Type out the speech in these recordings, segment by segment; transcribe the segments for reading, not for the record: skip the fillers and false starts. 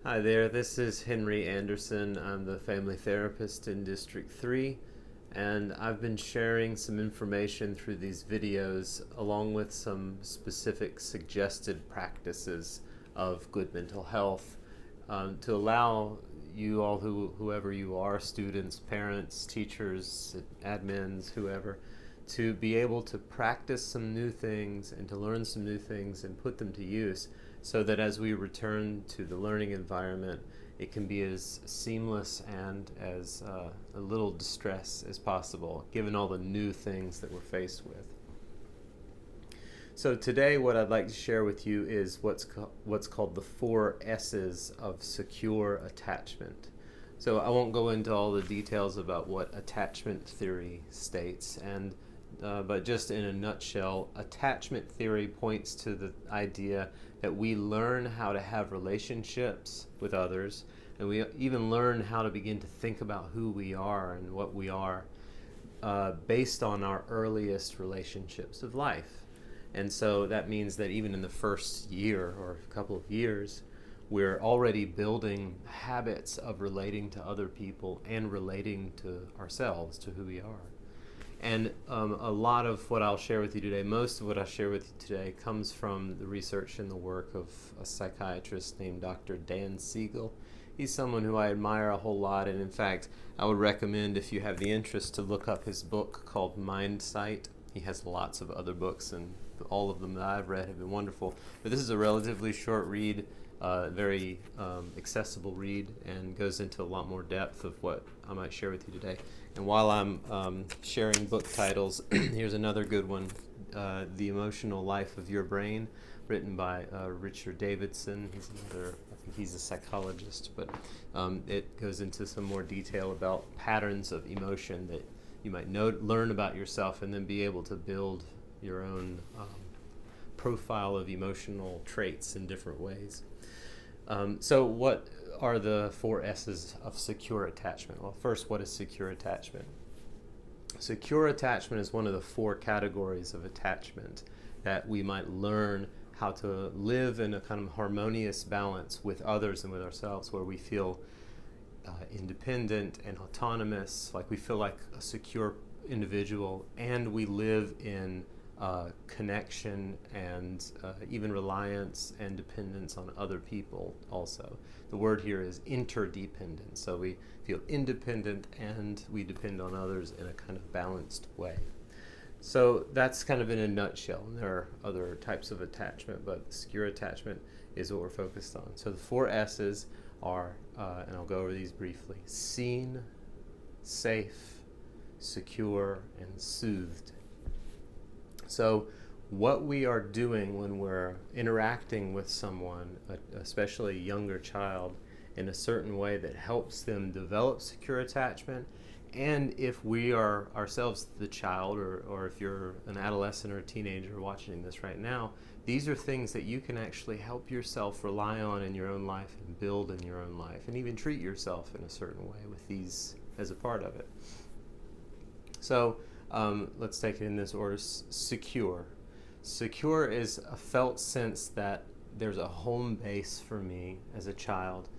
Hi there, this is Henry Anderson. I'm the family therapist in District 3, and I've been sharing some information through these videos along with some specific suggested practices of good mental health to allow you all, whoever you are, students, parents, teachers, admins, whoever, to be able to practice some new things and to learn some new things and put them to use so that as we return to the learning environment, it can be as seamless and as a little distress as possible, given all the new things that we're faced with. So today what I'd like to share with you is what's called the 4 S's of secure attachment. So I won't go into all the details about what attachment theory states, but just in a nutshell, attachment theory points to the idea that we learn how to have relationships with others, and we even learn how to begin to think about who we are and what we are based on our earliest relationships of life. And so that means that even in the first year or a couple of years, we're already building habits of relating to other people and relating to ourselves, to who we are. And a lot of what I'll share with you today, most of what I'll share with you today, comes from the research and the work of a psychiatrist named Dr. Dan Siegel. He's someone who I admire a whole lot, and in fact, I would recommend, if you have the interest, to look up his book called Mindsight. He has lots of other books, and all of them that I've read have been wonderful. But this is a relatively short read, very accessible read, and goes into a lot more depth of what I might share with you today. And while I'm sharing book titles, here's another good one, The Emotional Life of Your Brain, written by Richard Davidson. I think he's a psychologist, but it goes into some more detail about patterns of emotion that you might learn about yourself and then be able to build your own profile of emotional traits in different ways. So what are the 4 S's of secure attachment? Well, first, what is secure attachment? Secure attachment is one of the 4 categories of attachment that we might learn how to live in a kind of harmonious balance with others and with ourselves, where we feel independent and autonomous, like we feel like a secure individual, and we live in connection and even reliance and dependence on other people also. The word here is interdependent, so we feel independent and we depend on others in a kind of balanced way. So that's kind of in a nutshell, and there are other types of attachment, but secure attachment is what we're focused on. So the 4 S's are, and I'll go over these briefly: seen, safe, secure, and soothed. So what we are doing when we're interacting with someone, especially a younger child, in a certain way that helps them develop secure attachment, and if we are ourselves the child, or if you're an adolescent or a teenager watching this right now, these are things that you can actually help yourself rely on in your own life and build in your own life, and even treat yourself in a certain way with these as a part of it. So let's take it in this order. Secure. Secure is a felt sense that there's a home base for me as a child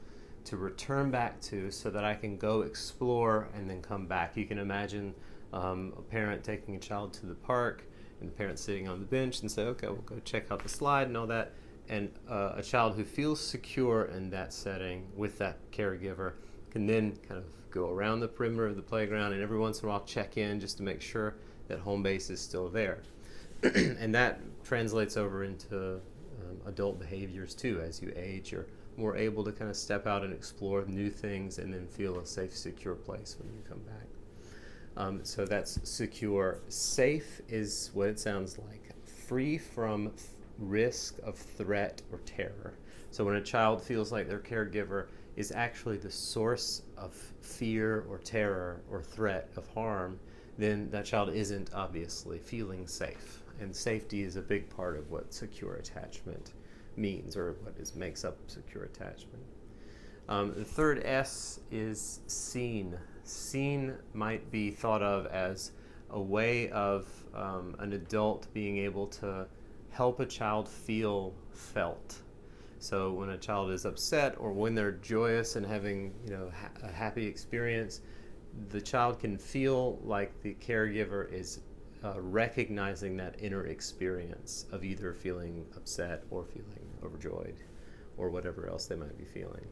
to return back to, so that I can go explore and then come back. You can imagine a parent taking a child to the park, and the parent sitting on the bench and say, okay, we'll go check out the slide and all that. And a child who feels secure in that setting with that caregiver can then kind of go around the perimeter of the playground and every once in a while check in just to make sure that home base is still there. And that translates over into adult behaviors too. As you age, you're more able to kind of step out and explore new things and then feel a safe, secure place when you come back. So that's secure. Safe is what it sounds like: free from risk of threat or terror. So when a child feels like their caregiver is actually the source of fear or terror or threat of harm, then that child isn't obviously feeling safe. And safety is a big part of what secure attachment means, or what makes up secure attachment. The third S is seen. Seen might be thought of as a way of an adult being able to help a child feel felt. So when a child is upset or when they're joyous and having, a happy experience, the child can feel like the caregiver is recognizing that inner experience of either feeling upset or feeling overjoyed or whatever else they might be feeling.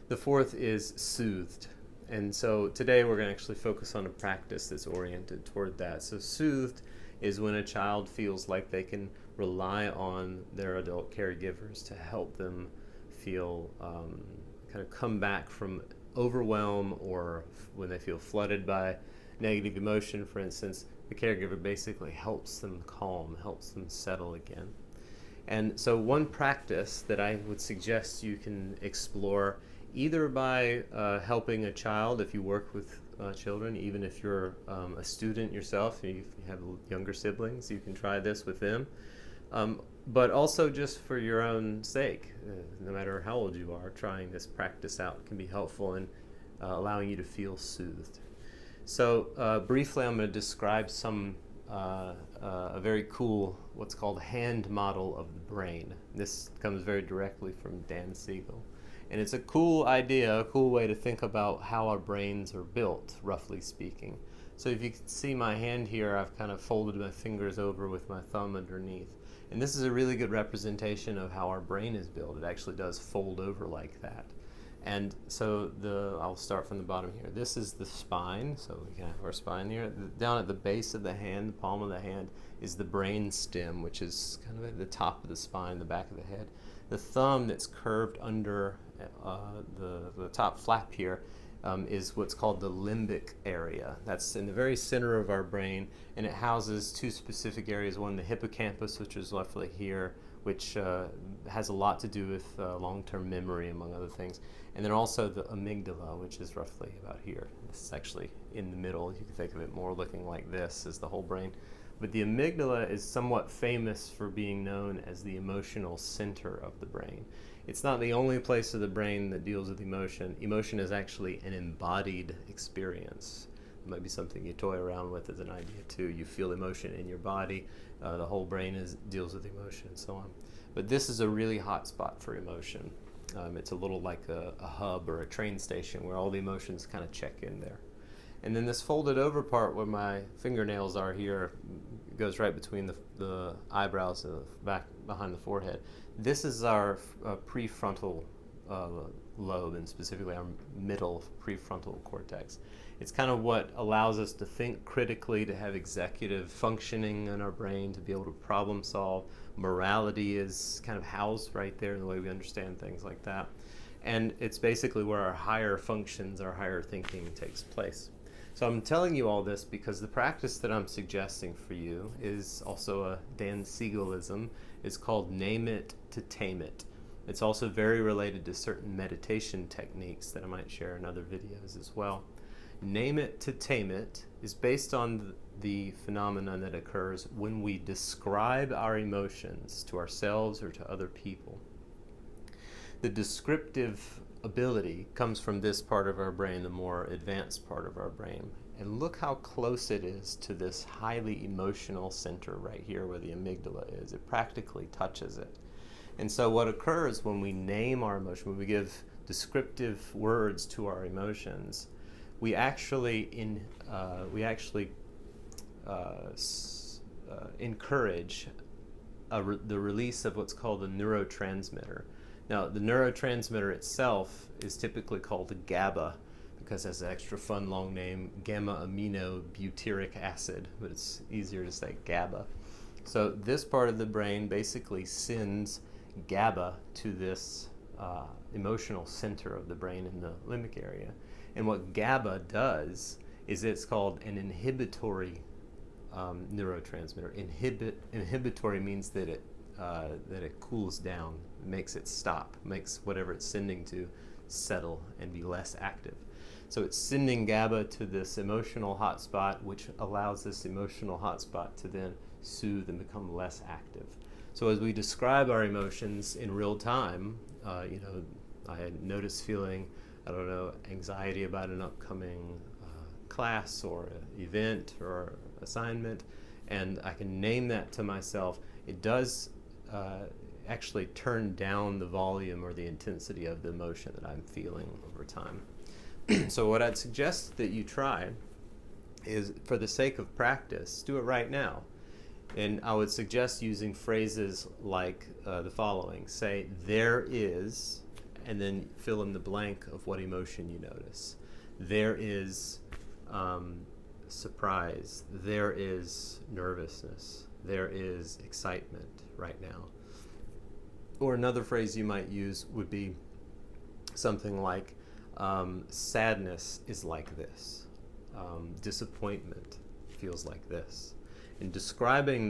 The fourth is soothed. And so today we're going to actually focus on a practice that's oriented toward that. So soothed is when a child feels like they can rely on their adult caregivers to help them feel, kind of come back from overwhelm, or when they feel flooded by negative emotion, for instance, the caregiver basically helps them calm, helps them settle again. And so one practice that I would suggest you can explore, either by helping a child, if you work with children, even if you're a student yourself, if you have younger siblings, you can try this with them. But also just for your own sake, no matter how old you are, trying this practice out can be helpful in allowing you to feel soothed. So briefly, I'm going to describe a very cool, what's called hand model of the brain. This comes very directly from Dan Siegel. And it's a cool idea, a cool way to think about how our brains are built, roughly speaking. So if you can see my hand here, I've kind of folded my fingers over with my thumb underneath. And this is a really good representation of how our brain is built. It actually does fold over like that. And so I'll start from the bottom here. This is the spine, so we can have our spine here. Down at the base of the hand, the palm of the hand, is the brain stem, which is kind of at the top of the spine, the back of the head. The thumb that's curved under the top flap here is what's called the limbic area. That's in the very center of our brain, and it houses two specific areas. One, the hippocampus, which is roughly here, which has a lot to do with long-term memory, among other things. And then also the amygdala, which is roughly about here. This is actually in the middle. You can think of it more looking like this as the whole brain. But the amygdala is somewhat famous for being known as the emotional center of the brain. It's not the only place of the brain that deals with emotion. Emotion is actually an embodied experience. It might be something you toy around with as an idea too. You feel emotion in your body. The whole brain deals with emotion and so on. But this is a really hot spot for emotion. It's a little like a hub or a train station where all the emotions kind of check in there. And then this folded over part where my fingernails are here goes right between the eyebrows and the back behind the forehead. This is our prefrontal lobe, and specifically our middle prefrontal cortex. It's kind of what allows us to think critically, to have executive functioning in our brain, to be able to problem solve. Morality is kind of housed right there in the way we understand things like that. And it's basically where our higher functions, our higher thinking takes place. So I'm telling you all this because the practice that I'm suggesting for you is also a Dan Siegelism. It's called Name It to Tame It. It's also very related to certain meditation techniques that I might share in other videos as well. Name It to Tame It is based on the phenomenon that occurs when we describe our emotions to ourselves or to other people. The descriptive ability comes from this part of our brain, the more advanced part of our brain. And look how close it is to this highly emotional center right here where the amygdala is. It practically touches it. And so what occurs when we name our emotion, when we give descriptive words to our emotions, we actually encourage the release of what's called a neurotransmitter. Now, the neurotransmitter itself is typically called GABA because it has an extra fun long name, gamma-aminobutyric acid, but it's easier to say GABA. So this part of the brain basically sends GABA to this emotional center of the brain in the limbic area. And what GABA does is it's called an inhibitory neurotransmitter. Inhibitory means that it cools down, makes it stop, makes whatever it's sending to settle and be less active. So it's sending GABA to this emotional hotspot, which allows this emotional hotspot to then soothe and become less active. So as we describe our emotions in real time, I had noticed feeling, anxiety about an upcoming class or event or assignment, and I can name that to myself. It does actually turn down the volume or the intensity of the emotion that I'm feeling over time. So what I'd suggest that you try is, for the sake of practice, do it right now. And I would suggest using phrases like the following. Say, there is, and then fill in the blank of what emotion you notice. There is surprise. There is nervousness. There is excitement right now. Or another phrase you might use would be something like, sadness is like this. Disappointment feels like this. And describing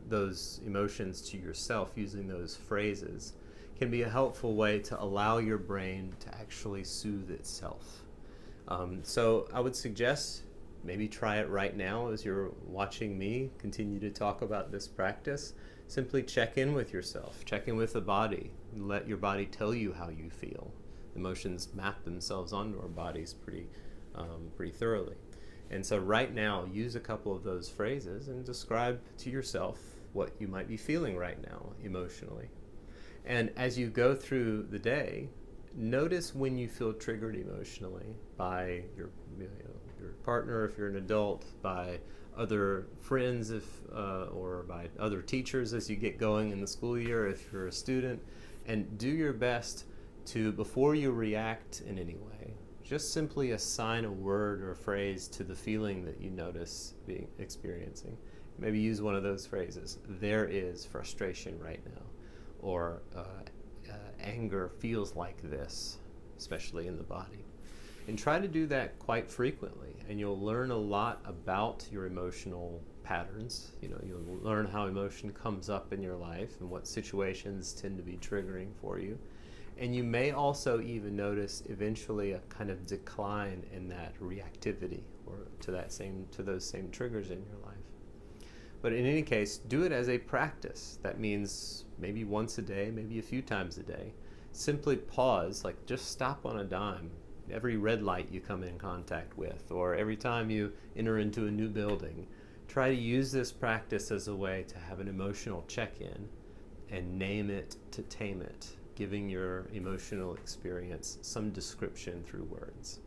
those emotions to yourself using those phrases can be a helpful way to allow your brain to actually soothe itself. So I would suggest maybe try it right now as you're watching me continue to talk about this practice. Simply check in with yourself, check in with the body, and let your body tell you how you feel. Emotions map themselves onto our bodies pretty thoroughly. And so right now, use a couple of those phrases and describe to yourself what you might be feeling right now emotionally. And as you go through the day, notice when you feel triggered emotionally by your partner if you're an adult, by other friends or by other teachers as you get going in the school year if you're a student. And do your best to, before you react in any way, just simply assign a word or a phrase to the feeling that you notice being experiencing. Maybe use one of those phrases. There is frustration right now, or anger feels like this, especially in the body. And try to do that quite frequently, and you'll learn a lot about your emotional patterns. You'll learn how emotion comes up in your life and what situations tend to be triggering for you. And you may also even notice eventually a kind of decline in that reactivity or to those same triggers in your life. But in any case, do it as a practice. That means maybe once a day, maybe a few times a day. Simply pause, like just stop on a dime. Every red light you come in contact with, or every time you enter into a new building, try to use this practice as a way to have an emotional check-in and name it to tame it, giving your emotional experience some description through words.